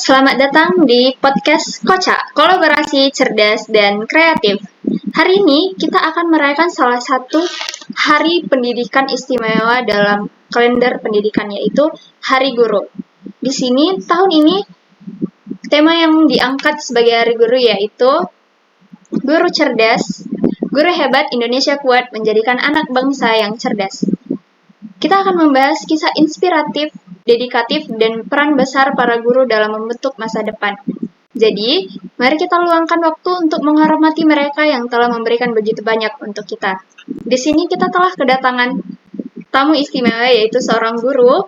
Selamat datang di podcast Kocak, kolaborasi cerdas dan kreatif. Hari ini kita akan merayakan salah satu hari pendidikan istimewa dalam kalender pendidikan, yaitu Hari Guru. Di sini tahun ini tema yang diangkat sebagai Hari Guru yaitu Guru Cerdas, Guru Hebat Indonesia Kuat Menjadikan Anak Bangsa yang Cerdas. Kita akan membahas kisah inspiratif, dedikatif, dan peran besar para guru dalam membentuk masa depan. Jadi, mari kita luangkan waktu untuk menghormati mereka yang telah memberikan begitu banyak untuk kita. Di sini kita telah kedatangan tamu istimewa, yaitu seorang guru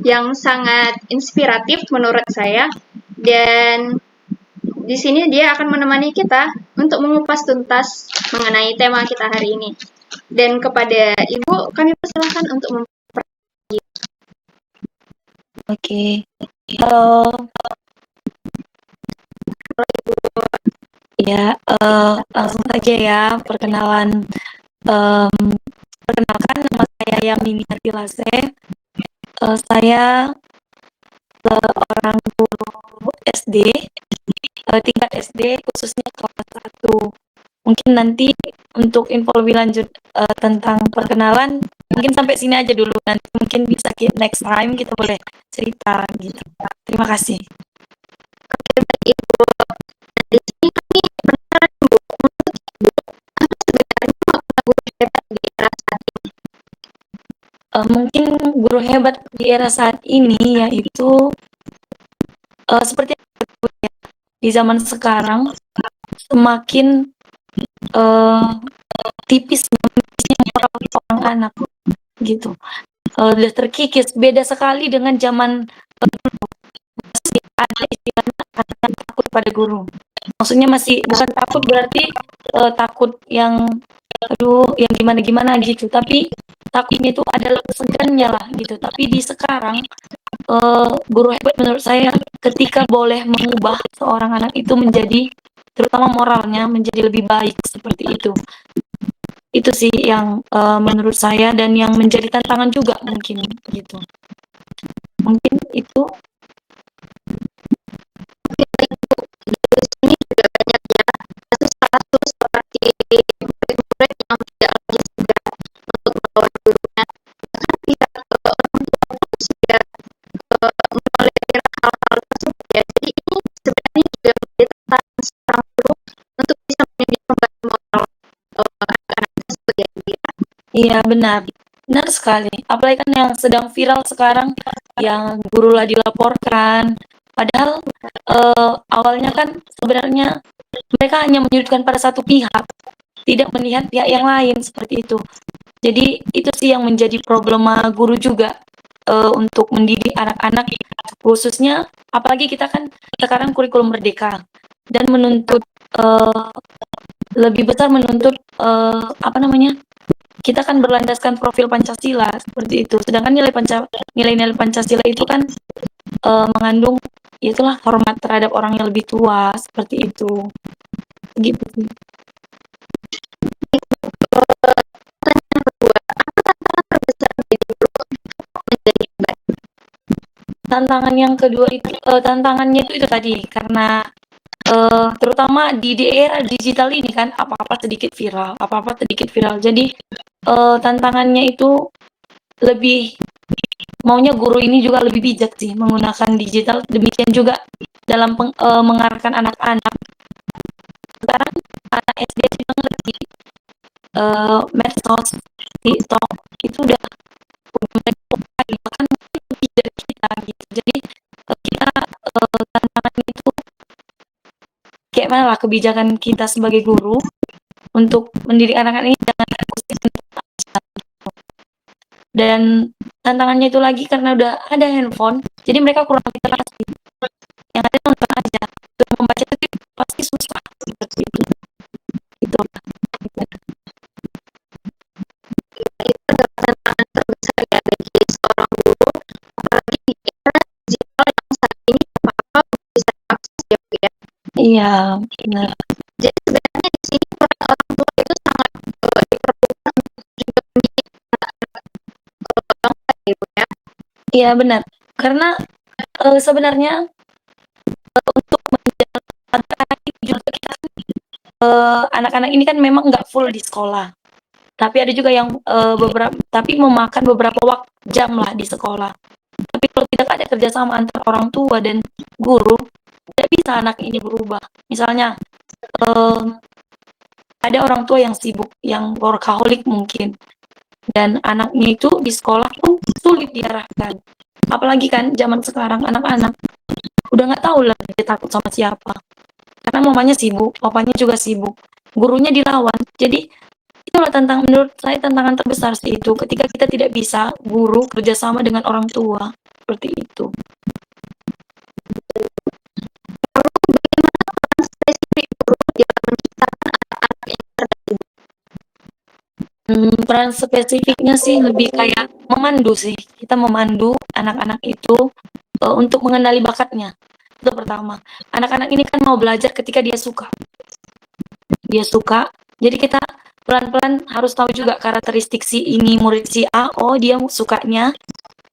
yang sangat inspiratif menurut saya, dan di sini dia akan menemani kita untuk mengupas tuntas mengenai tema kita hari ini. Dan kepada Ibu, kami persilahkan untuk Oke, halo. Ya, langsung saja ya perkenalan. Perkenalkan, nama saya Yamini Artilase. Saya seorang guru SD, tingkat SD khususnya kelas 1. Mungkin nanti untuk info lebih lanjut tentang perkenalan, mungkin sampai sini aja dulu. Nanti mungkin bisa next time kita boleh cerita gitu. Terima kasih. Ibu. Di sini kami penasaran Bu, menurut Ibu, apa sebenarnya makna guru hebat di era saat ini? Mungkin guru hebat di era saat ini yaitu seperti di zaman sekarang semakin tipis moral seorang anak gitu. Udah terkikis, beda sekali dengan zaman masih ada istilahnya anak takut pada guru. Maksudnya masih bukan takut berarti takut yang aduh yang gimana-gimana gitu, tapi takutnya itu adalah segannya lah gitu. Tapi di sekarang guru hebat menurut saya ketika boleh mengubah seorang anak itu menjadi, terutama moralnya menjadi lebih baik seperti itu. Itu sih yang menurut saya dan yang menjadi tantangan juga mungkin gitu. Mungkin itu. Di sini juga banyak ya kasus-kasus seperti murid-murid yang tidak lagi segan untuk melawan gurunya, bahkan pihak orang tua pun sudah mentolerir hal-hal tersebut ya. Jadi ini sebenarnya juga menjadi tantangan seorang guru untuk bisa mendidik kembali moral anak-anak tersebut ya. Iya benar, benar sekali. Apalagi kan yang sedang viral sekarang, yang guru lah dilaporkan. Padahal awalnya kan sebenarnya mereka hanya menyudutkan pada satu pihak, tidak melihat pihak yang lain seperti itu. Jadi itu sih yang menjadi problema guru juga untuk mendidik anak-anak, khususnya apalagi kita kan sekarang kurikulum merdeka dan menuntut lebih besar menuntut apa namanya? Kita kan berlandaskan profil Pancasila seperti itu. Sedangkan nilai-nilai Pancasila itu kan mengandung itulah hormat terhadap orang yang lebih tua seperti itu. Gitu sih. Pertanyaan kedua, apa tantangan terbesar menjadi guru untuk menjadi hebat? Tantangan yang kedua itu tantangannya itu tadi karena terutama di era digital ini kan apa-apa sedikit viral. Jadi tantangannya itu lebih maunya guru ini juga lebih bijak sih menggunakan digital, demikian juga dalam mengarahkan anak-anak. Sekarang anak SD juga ngerti medsos, TikTok itu udah mereka bahkan lebih dari kita gitu. Jadi kita tantangannya itu kayak mana lah kebijakan kita sebagai guru untuk mendidik anak-anak ini jangan fokus dan tantangannya itu lagi karena udah ada handphone, jadi mereka kurang literasi. Yang ada nonton aja, untuk membaca itu pasti susah seperti itu. Itu. Itu adalah tantangan terbesar ya bagi seorang guru, apalagi di era digital yang saat ini apa-apa bisa diakses ya Bu ya. Iya, benar. Jadi sebenarnya di sini peran orang tua itu sangat diperlukan untuk juga mendidik anak-anak bangsa ya Bu ya. Iya benar. Karena sebenarnya anak-anak ini kan memang nggak full di sekolah, tapi ada juga yang tapi memakan beberapa jam lah di sekolah. Tapi kalau tidak ada kerjasama antara orang tua dan guru, tidak bisa anak ini berubah. Misalnya eh, ada orang tua yang sibuk, yang workaholic mungkin, dan anaknya itu di sekolah pun sulit diarahkan. Apalagi kan zaman sekarang anak-anak udah nggak tahu lah dia takut sama siapa. Karena mamanya sibuk, papanya juga sibuk, gurunya dilawan. Jadi itulah menurut saya tantangan terbesar sih itu ketika kita tidak bisa guru kerjasama dengan orang tua seperti itu. Spesifik guru dalam menciptakan anak-anak yang cerdas. Peran spesifiknya sih lebih kayak memandu sih. Kita memandu anak-anak itu untuk mengenali bakatnya. Itu pertama. Anak-anak ini kan mau belajar ketika dia suka. Dia suka. Jadi kita pelan-pelan harus tahu juga karakteristik si ini murid si A. Oh, dia sukanya,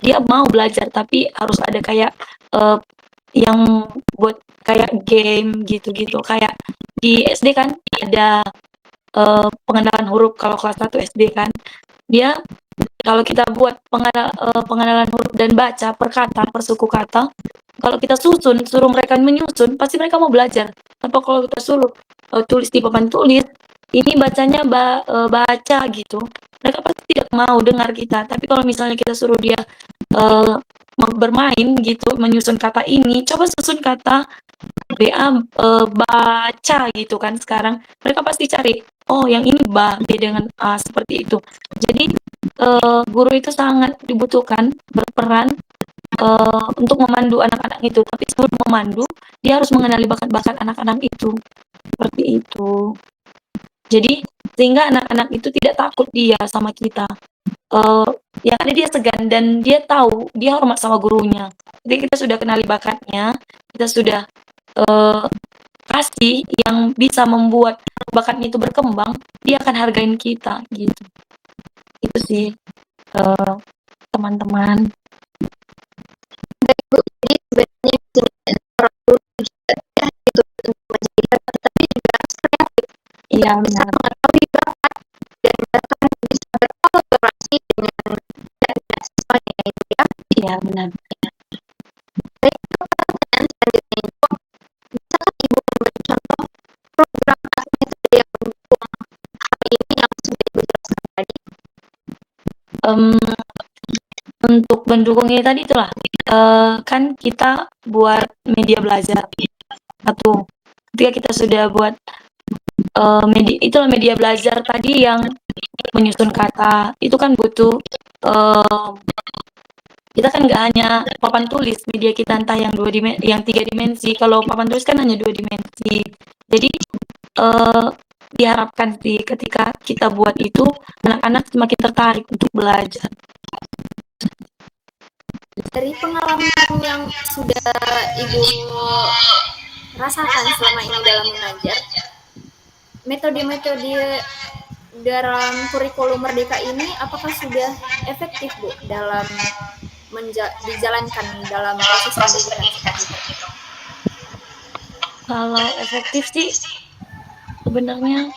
dia mau belajar, tapi harus ada kayak yang buat kayak game gitu-gitu. Kayak di SD kan ada pengenalan huruf kalau kelas 1 SD kan. Dia kalau kita buat pengenalan huruf dan baca per kata, per suku kata, kalau kita suruh mereka menyusun, pasti mereka mau belajar. Tapi kalau kita suruh tulis di papan tulis, ini bacanya baca gitu, mereka pasti tidak mau dengar kita. Tapi kalau misalnya kita suruh dia uh, bermain gitu, menyusun kata ini, coba susun kata baca gitu kan sekarang. Mereka pasti cari, oh yang ini B dengan A, seperti itu. Jadi guru itu sangat dibutuhkan berperan untuk memandu anak-anak itu. Tapi sebelum memandu, dia harus mengenali bakat-bakat anak-anak itu. Seperti itu. Jadi sehingga anak-anak itu tidak takut dia sama kita. Yang ada dia segan dan dia tahu, dia hormat sama gurunya. Jadi kita sudah kenali bakatnya, kita sudah kasih yang bisa membuat bakatnya itu berkembang, dia akan hargain kita gitu. Itu sih teman-teman. Baik Bu, jadi sebenarnya di sini orang guru juga tidak itu untuk menjadi tapi juga harus kreatif. Iya Bisa benar. mengetahui bakat dan bahkan bisa berkolaborasi dengan siswanya itu ya. Iya benar. Baik, pertanyaan selanjutnya itu, bisakah Ibu memberi contoh program atau metode yang mendukung hal ini yang sudah Ibu jelaskan tadi? Untuk mendukungnya tadi itulah kan kita buat media belajar satu. Ketika kita sudah buat itulah media belajar tadi yang menyusun kata, itu kan butuh kita kan nggak hanya papan tulis media kita, entah yang yang 3 dimensi. Kalau papan tulis kan hanya 2 dimensi. Jadi diharapkan sih ketika kita buat itu anak-anak semakin tertarik untuk belajar. Dari pengalaman yang sudah Ibu rasakan selama ini dalam mengajar, metode-metode dalam kurikulum Merdeka ini apakah sudah efektif Bu dalam dijalankan dalam proses pendidikan seperti itu? Kalau efektif sih sebenarnya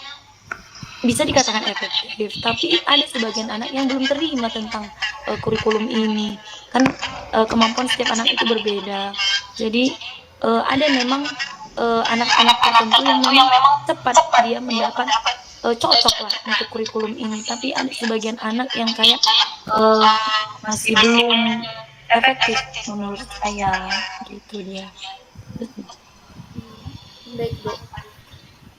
bisa dikatakan efektif, tapi ada sebagian anak yang belum terima tentang kurikulum ini. Kan kemampuan setiap anak itu berbeda. Jadi ada memang anak-anak tertentu yang memang cepat dia mendapat cocok lah untuk kurikulum ini. Tapi ada sebagian anak yang kayak masih belum efektif menurut saya, gitu dia. Baik Bu.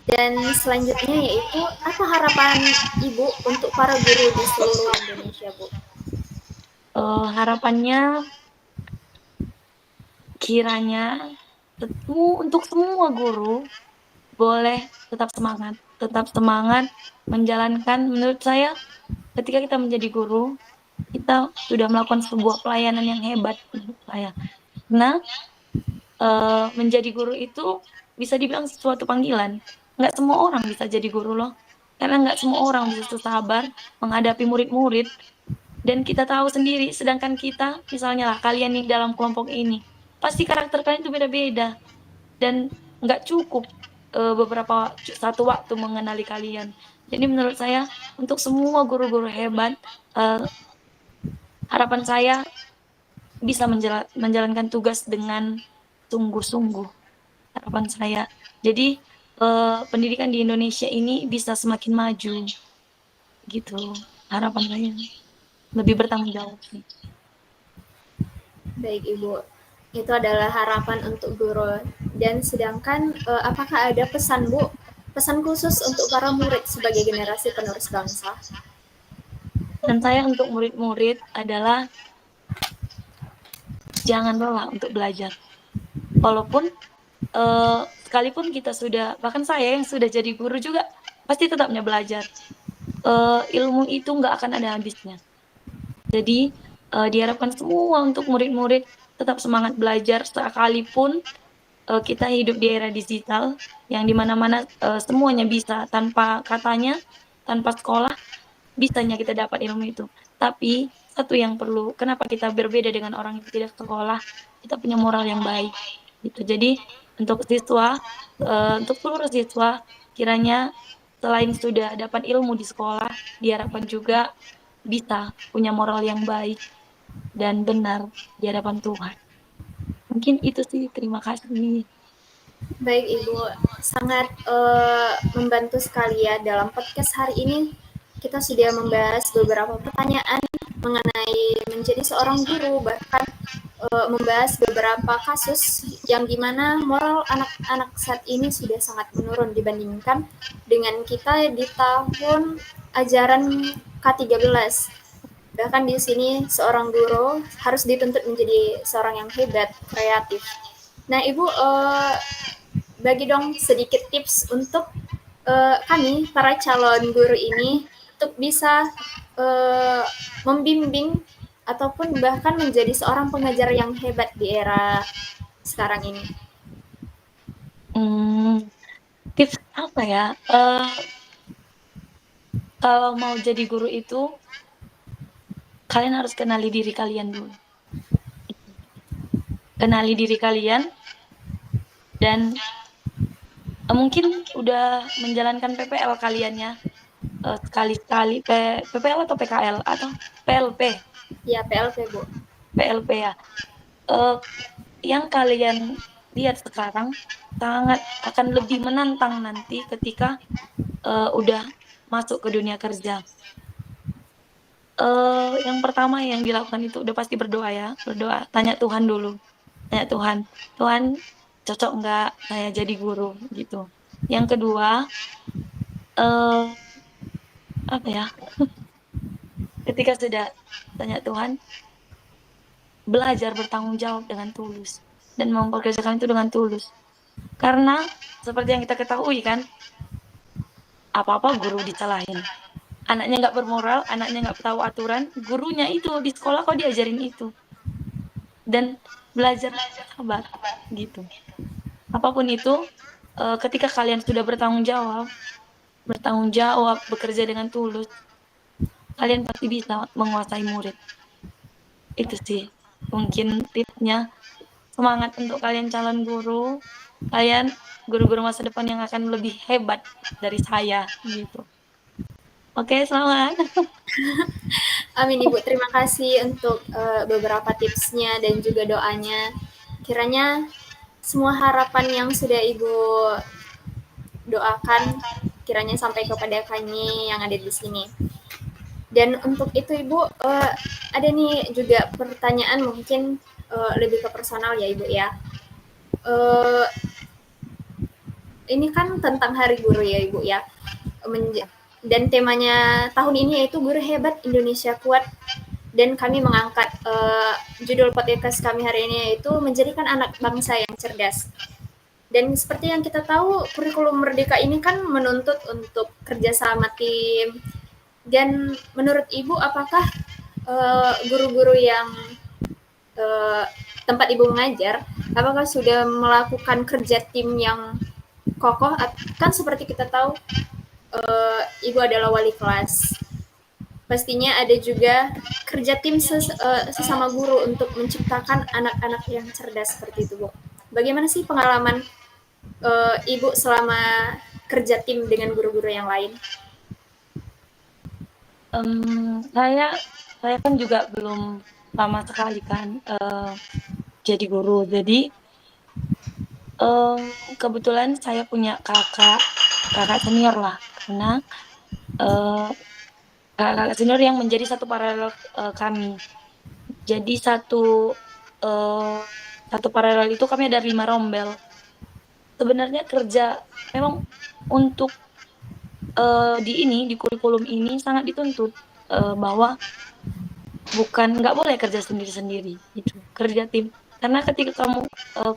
Dan selanjutnya yaitu apa harapan Ibu untuk para guru di seluruh Indonesia Bu? Harapannya kiranya untuk semua guru boleh tetap semangat menjalankan. Menurut saya ketika kita menjadi guru, kita sudah melakukan sebuah pelayanan yang hebat menurut saya. Karena menjadi guru itu bisa dibilang suatu panggilan. Nggak semua orang bisa jadi guru loh. Karena nggak semua orang bisa sabar menghadapi murid-murid. Dan kita tahu sendiri, sedangkan kita, misalnya lah kalian yang dalam kelompok ini, pasti karakter kalian itu beda-beda. Dan nggak cukup beberapa satu waktu mengenali kalian. Jadi menurut saya untuk semua guru-guru hebat, harapan saya bisa menjalankan tugas dengan sungguh-sungguh, harapan saya. Jadi, pendidikan di Indonesia ini bisa semakin maju, gitu harapan saya. Lebih bertanggung jawab sih. Baik Ibu, itu adalah harapan untuk guru. Dan sedangkan apakah ada pesan Bu, pesan khusus untuk para murid sebagai generasi penerus bangsa? Dan saya untuk murid-murid adalah jangan lelah untuk belajar. Walaupun sekalipun kita sudah, bahkan saya yang sudah jadi guru juga pasti tetapnya belajar. Ilmu itu nggak akan ada habisnya. Jadi diharapkan semua untuk murid-murid tetap semangat belajar sekalipun kita hidup di era digital yang dimana-mana semuanya bisa tanpa katanya, tanpa sekolah, bisanya kita dapat ilmu itu. Tapi satu yang perlu, kenapa kita berbeda dengan orang yang tidak sekolah, kita punya moral yang baik. Gitu. Jadi untuk siswa, untuk seluruh siswa, kiranya selain sudah dapat ilmu di sekolah, diharapkan juga bisa punya moral yang baik dan benar di hadapan Tuhan. Mungkin itu sih, terima kasih. Baik Ibu, sangat membantu sekali ya dalam podcast hari ini. Kita sudah membahas beberapa pertanyaan mengenai menjadi seorang guru, bahkan membahas beberapa kasus yang dimana moral anak-anak saat ini sudah sangat menurun dibandingkan dengan kita di tahun ajaran K13. Bahkan di sini seorang guru harus dituntut menjadi seorang yang hebat, kreatif. Nah, Ibu bagi dong sedikit tips untuk kami para calon guru ini untuk bisa membimbing ataupun bahkan menjadi seorang pengajar yang hebat di era sekarang ini. Tips apa ya? Kalau mau jadi guru itu, kalian harus kenali diri kalian dulu. Kenali diri kalian, dan mungkin udah menjalankan PPL kalian ya. Sekali-sekali PPL atau PKL atau PLP. Ya, PLP Bu. PLP ya. Yang kalian lihat sekarang sangat akan lebih menantang nanti ketika udah masuk ke dunia kerja. Yang pertama yang dilakukan itu udah pasti berdoa ya, berdoa, tanya Tuhan dulu, tanya Tuhan, Tuhan cocok nggak saya jadi guru gitu. Yang kedua, apa ya? Ketika sudah tanya Tuhan, belajar bertanggung jawab dengan tulus dan mempekerjakan itu dengan tulus. Karena seperti yang kita ketahui kan, apa-apa guru disalahin. Anaknya nggak bermoral, anaknya nggak tahu aturan, gurunya itu di sekolah kok diajarin itu. Dan belajar sabar gitu. Apapun itu, ketika kalian sudah bertanggung jawab, bekerja dengan tulus, kalian pasti bisa menguasai murid. Itu sih mungkin tipsnya. Semangat untuk kalian calon guru, kalian guru-guru masa depan yang akan lebih hebat dari saya gitu. Oke, selamat. Amin Ibu, terima kasih untuk beberapa tipsnya dan juga doanya. Kiranya semua harapan yang sudah Ibu doakan kiranya sampai kepada kami yang ada di sini. Dan untuk itu Ibu, ada nih juga pertanyaan mungkin lebih ke personal ya Ibu ya. Ini kan tentang Hari Guru ya Ibu ya. Dan temanya tahun ini yaitu Guru Hebat Indonesia Kuat. Dan kami mengangkat judul podcast kami hari ini yaitu menjadikan anak bangsa yang cerdas. Dan seperti yang kita tahu, kurikulum Merdeka ini kan menuntut untuk kerjasama tim. Dan menurut Ibu, apakah guru-guru yang tempat Ibu mengajar, apakah sudah melakukan kerja tim yang kokoh? Kan seperti kita tahu, Ibu adalah wali kelas. Pastinya ada juga kerja tim sesama guru untuk menciptakan anak-anak yang cerdas seperti itu, Bu. Bagaimana sih pengalaman Ibu selama kerja tim dengan guru-guru yang lain? Saya kan juga belum lama sekali kan, jadi guru. Jadi, kebetulan saya punya kakak senior lah, karena, eee, kakak senior yang menjadi satu paralel, kami. Jadi eee, satu paralel itu kami ada 5 rombel. Sebenarnya kerja memang untuk, di kurikulum ini sangat dituntut, bahwa nggak boleh kerja sendiri-sendiri, gitu, kerja tim. Karena ketika kamu,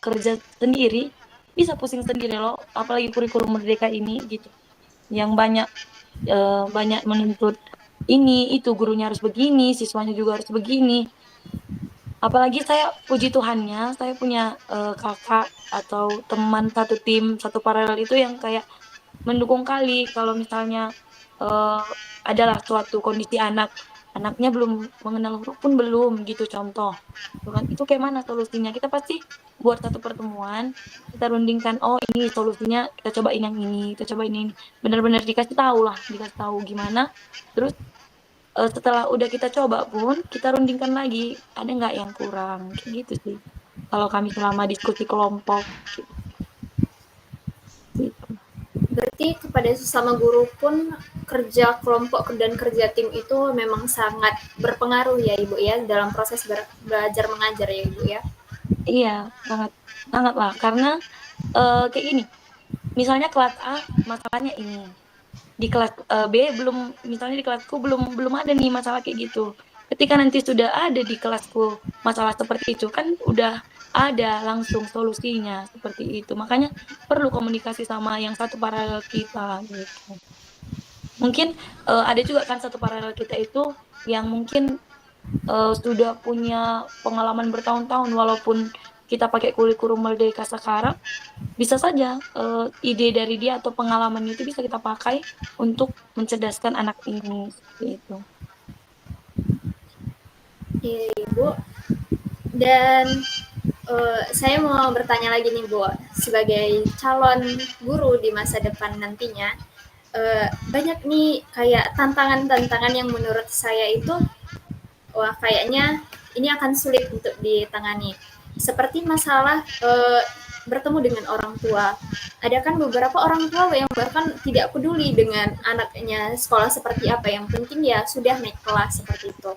kerja sendiri, bisa pusing sendiri loh, apalagi kurikulum merdeka ini, gitu, yang banyak menuntut ini, itu, gurunya harus begini, siswanya juga harus begini. Apalagi saya puji Tuhannya, saya punya, kakak atau teman satu tim, satu paralel itu yang kayak mendukung kali kalau misalnya, eee, adalah suatu kondisi anaknya belum mengenal huruf pun belum gitu contoh, gitu kan. Itu kayak mana solusinya, kita pasti buat satu pertemuan, kita rundingkan, "Oh ini solusinya, kita cobain yang ini, kita cobain ini." Bener-bener dikasih tahulah, dikasih tahu gimana, terus, setelah udah kita coba pun, kita rundingkan lagi, ada nggak yang kurang, kayak gitu sih. Kalau kami selama diskusi kelompok, gitu. Berarti kepada sesama guru pun kerja kelompok dan kerja tim itu memang sangat berpengaruh ya Ibu ya dalam proses belajar mengajar ya Ibu ya. Iya, sangat sangatlah, karena, kayak gini, misalnya kelas A masalahnya ini, di kelas, B misalnya di kelasku belum ada nih masalah kayak gitu. Ketika nanti sudah ada di kelasku masalah seperti itu, kan udah ada langsung solusinya, seperti itu. Makanya perlu komunikasi sama yang satu paralel kita, gitu. Mungkin, ada juga kan satu paralel kita itu yang mungkin, sudah punya pengalaman bertahun-tahun walaupun kita pakai kurikulum merdeka sekarang, bisa saja, ide dari dia atau pengalamannya itu bisa kita pakai untuk mencerdaskan anak ini, seperti itu. Iya Ibu. Dan saya mau bertanya lagi nih Bu, sebagai calon guru di masa depan nantinya, banyak nih kayak tantangan-tantangan yang menurut saya itu wah kayaknya ini akan sulit untuk ditangani. Seperti masalah bertemu dengan orang tua. Ada kan beberapa orang tua yang bahkan tidak peduli dengan anaknya sekolah seperti apa, yang penting ya sudah naik kelas seperti itu.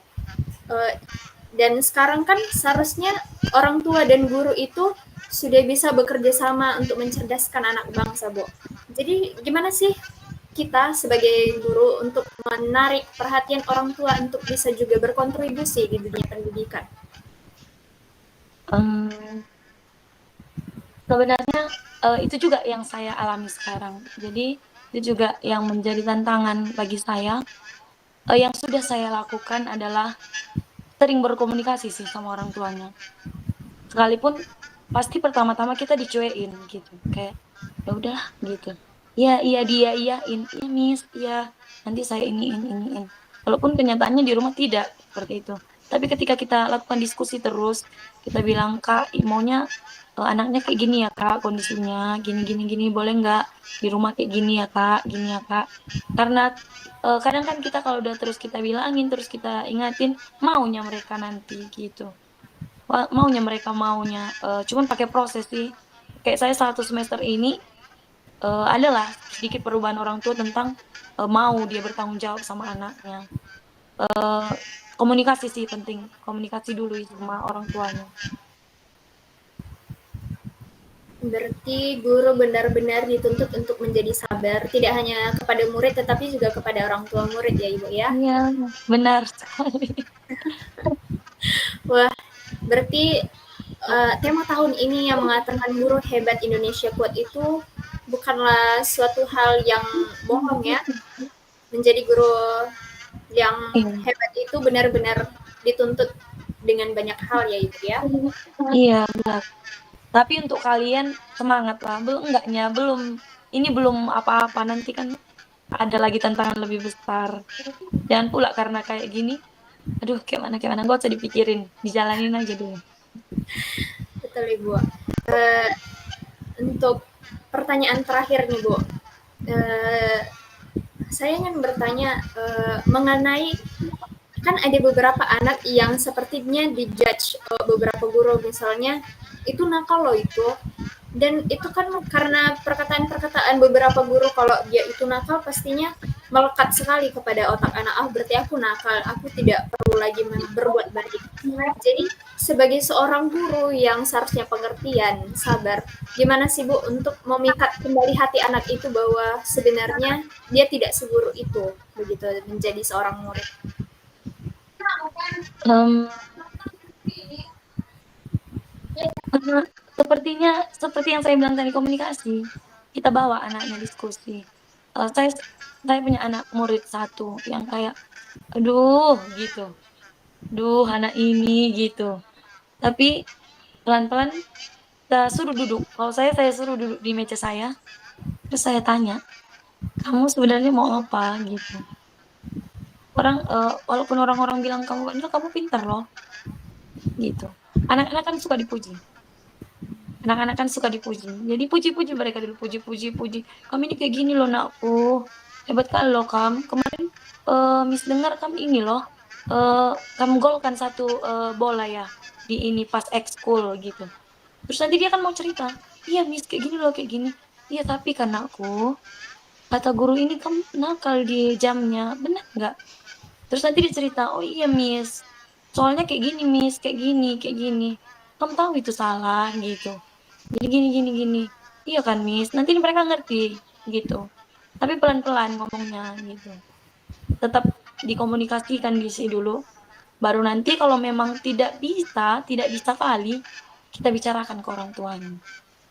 Eh, dan sekarang kan seharusnya orang tua dan guru itu sudah bisa bekerja sama untuk mencerdaskan anak bangsa, Bu. Jadi gimana sih kita sebagai guru untuk menarik perhatian orang tua untuk bisa juga berkontribusi di dunia pendidikan? Mmm, Sebenarnya, itu juga yang saya alami sekarang. Jadi, itu juga yang menjadi tantangan bagi saya, yang sudah saya lakukan adalah sering berkomunikasi sih sama orang tuanya. Sekalipun pasti pertama-tama kita dicuekin gitu, kayak, "Ya udahlah," gitu. "Iya iya," dia iyain, "Iya Miss, iya, nanti saya iniin." Walaupun kenyataannya di rumah tidak seperti itu. Tapi ketika kita lakukan diskusi terus, kita bilang, "Kak, maunya, anaknya kayak gini ya Kak, kondisinya, gini gini gini, boleh nggak di rumah kayak gini ya Kak, gini ya Kak." Karena, kadang kan kita kalau udah terus kita bilangin, terus kita ingatin, maunya mereka nanti gitu. Cuman pakai proses sih. Kayak saya 1 semester ini, adalah sedikit perubahan orang tua tentang, mau dia bertanggung jawab sama anaknya. Eee, Komunikasi sih penting, komunikasi dulu sama orang tuanya. Berarti guru benar-benar dituntut untuk menjadi sabar, tidak hanya kepada murid tetapi juga kepada orang tua murid ya Ibu ya. Iya, benar sekali. Wah, berarti tema tahun ini yang mengatakan guru hebat Indonesia kuat itu bukanlah suatu hal yang bohong ya. Menjadi guru yang Iya. hebat itu benar-benar dituntut dengan banyak hal ya Ibu ya. Iya, benar. Tapi untuk kalian semangatlah, ini belum apa-apa, nanti kan ada lagi tantangan lebih besar. Jangan pula karena kayak gini, aduh kayak mana, nggak usah dipikirin, dijalanin aja dulu. Betul Ibu. Eh, untuk pertanyaan terakhir nih Bu. Eh, saya ingin bertanya mengenai kan ada beberapa anak yang sepertinya dijudge beberapa guru misalnya itu nakal loh itu dan itu kan karena perkataan-perkataan beberapa guru kalau dia itu nakal pastinya melekat sekali kepada otak anak berarti aku nakal aku tidak perlu lagi berbuat baik jadi sebagai seorang guru yang seharusnya pengertian sabar gimana sih Bu untuk memikat kembali hati anak itu bahwa sebenarnya dia tidak seguru itu begitu menjadi seorang murid. Mmm, sepertinya seperti yang saya bilang tadi komunikasi, kita bawa anaknya diskusi. Saya punya anak murid satu yang kayak, "Aduh," gitu, "Duh anak ini," gitu. Tapi pelan-pelan kita suruh duduk, kalau saya suruh duduk di meja saya, terus saya tanya, "Kamu sebenarnya mau apa?" Gitu. Walaupun orang-orang bilang, kamu pintar loh," gitu. Anak-anak kan suka dipuji. Anak-anak kan suka dipuji. Jadi puji-puji mereka dulu, puji-puji, puji. "Kamu ini kayak gini loh nakku, hebat kali loh kamu. Kemarin, Miss dengar kamu ini loh, kamu golkan satu bola ya, di ini pas ekskul," gitu. Terus nanti dia kan mau cerita, "Iya Miss kayak gini loh, kayak gini." "Iya tapi kan nakku, kata guru ini kamu nakal di jamnya, benar nggak?" Terus nanti dia cerita, "Oh iya Miss, soalnya kayak gini Miss, kayak gini, kayak gini. Kamu tahu itu salah," gitu. "Jadi gini gini gini." "Iya kan Miss?" Nanti mereka ngerti, gitu. Tapi pelan-pelan ngomongnya, gitu. Tetap dikomunikasikan di sini dulu, baru nanti kalau memang tidak bisa kali, kita bicarakan ke orang tuanya.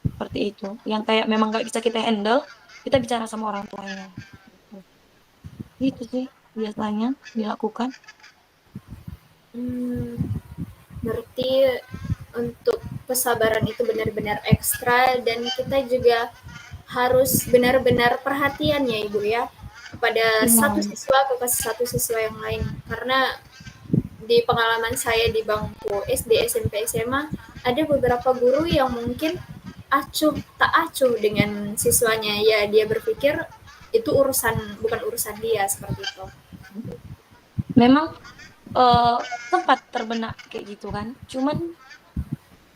Seperti itu. Yang kayak memang nggak bisa kita handle, kita bicara sama orang tuanya. Gitu. Gitu sih biasanya dilakukan. Hmm, berarti untuk kesabaran itu benar-benar ekstra dan kita juga harus benar-benar perhatian ya Ibu ya kepada satu Iya, siswa ke satu siswa yang lain karena di pengalaman saya di bangku SD, SMP, SMA ada beberapa guru yang mungkin tak acuh dengan siswanya ya dia berpikir itu bukan urusan dia seperti itu. memang sempat terbenak kayak gitu kan. Cuman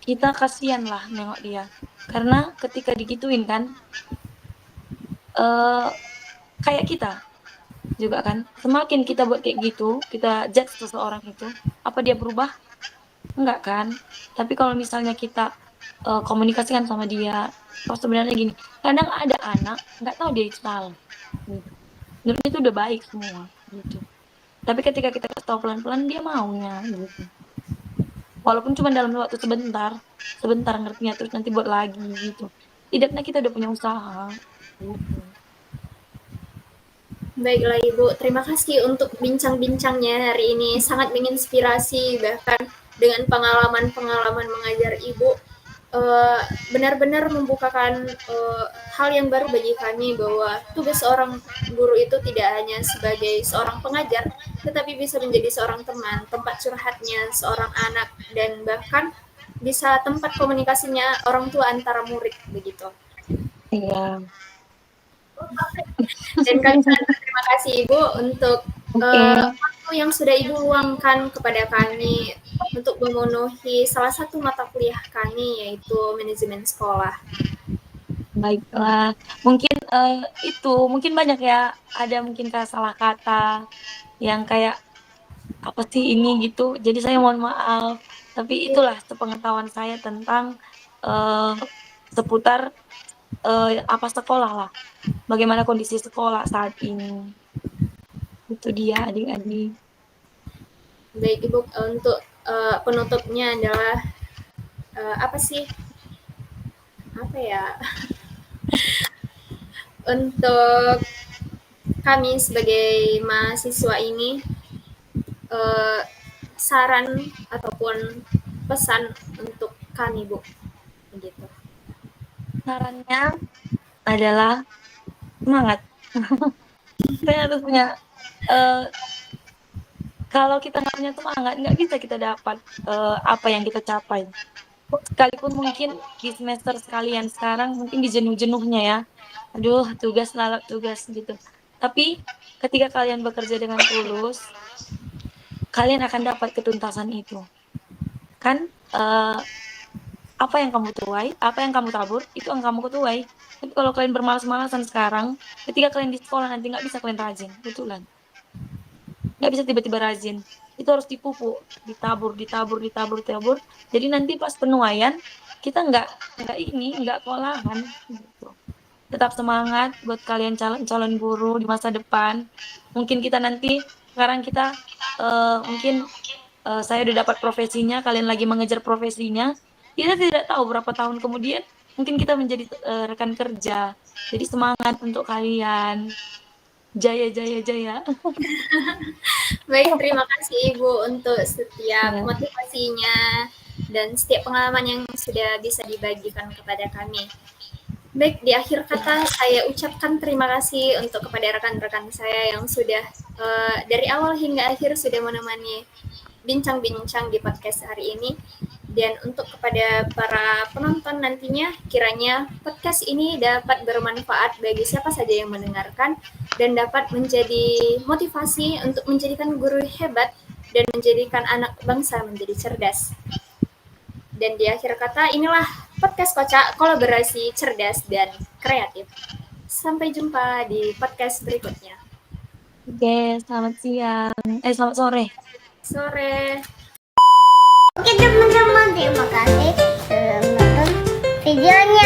kita kasihan lah nengok dia. Karena ketika digituin kan, eee, kayak kita juga kan, semakin kita buat kayak gitu, kita judge seseorang itu, apa dia berubah? Enggak kan. Tapi kalau misalnya kita, komunikasikan sama dia, "Oh sebenarnya gini," kadang ada anak nggak tahu dia itu salah, gitu. Menurutnya itu udah baik semua, gitu. Tapi ketika kita kasih tahu pelan-pelan dia maunya, gitu. Walaupun cuma dalam waktu sebentar, sebentar ngertinya terus nanti buat lagi gitu. Setidaknya kita udah punya usaha, gitu. Baiklah Ibu, terima kasih untuk bincang-bincangnya hari ini. Sangat menginspirasi, bahkan dengan pengalaman-pengalaman mengajar Ibu, eh, benar-benar membukakan hal yang baru bagi kami bahwa tugas seorang guru itu tidak hanya sebagai seorang pengajar, tetapi bisa menjadi seorang teman, tempat curhatnya seorang anak, dan bahkan bisa tempat komunikasinya orang tua antara murid begitu. Iya, Dan kami sangat berterima kasih Ibu untuk oke, waktu yang sudah Ibu luangkan kepada kami untuk memenuhi salah satu mata kuliah kami yaitu manajemen sekolah. baiklah. Mungkin, mungkin banyak ya, ada mungkin salah kata yang kayak, "Apa sih ini?" gitu. Jadi saya mohon maaf, tapi itulah sepengetahuan saya tentang, eee, seputar, apa, sekolah lah, bagaimana kondisi sekolah saat ini. Itu dia adik-adik. Baik Ibu untuk penutupnya adalah apa sih apa ya untuk kami sebagai mahasiswa ini eh, saran ataupun pesan untuk kami Bu begitu. Sarannya adalah semangat. Saya harus punya, eee, kalau kita nggak punya semangat, nggak bisa kita dapat, apa yang kita capai. Sekalipun mungkin di semester sekalian sekarang mungkin di jenuh-jenuhnya ya. Aduh, tugas lalap tugas gitu. Tapi ketika kalian bekerja dengan tulus, kalian akan dapat ketuntasan itu. Kan apa yang kamu tuai, apa yang kamu tabur, itu yang kamu tuai. Tapi kalau kalian bermalas-malasan sekarang, ketika kalian di sekolah nanti nggak bisa kalian rajin, betulan. Nggak bisa tiba-tiba rajin. Itu harus dipupuk, ditabur, ditabur, ditabur, ditabur. Jadi nanti pas penuaian kita nggak kewalahan gitu. Tetap semangat buat kalian calon-calon guru di masa depan. Mungkin kita nanti sekarang kita mungkin saya udah dapat profesinya, kalian lagi mengejar profesinya. Kita tidak tahu berapa tahun kemudian mungkin kita menjadi rekan kerja. Jadi semangat untuk kalian. Jaya, jaya, jaya. Baik, terima kasih Ibu untuk setiap Ya. motivasinya dan setiap pengalaman yang sudah bisa dibagikan kepada kami. Baik, di akhir kata saya ucapkan terima kasih untuk kepada rekan-rekan saya yang sudah dari awal hingga akhir sudah menemani bincang-bincang di podcast hari ini. Dan untuk kepada para penonton nantinya, kiranya podcast ini dapat bermanfaat bagi siapa saja yang mendengarkan dan dapat menjadi motivasi untuk menjadikan guru hebat dan menjadikan anak bangsa menjadi cerdas. Dan di akhir kata, inilah podcast Kocak, kolaborasi cerdas dan kreatif. Sampai jumpa di podcast berikutnya. Oke, selamat siang. Selamat sore. Sore. Oke teman-teman, terima kasih sudah menonton videonya.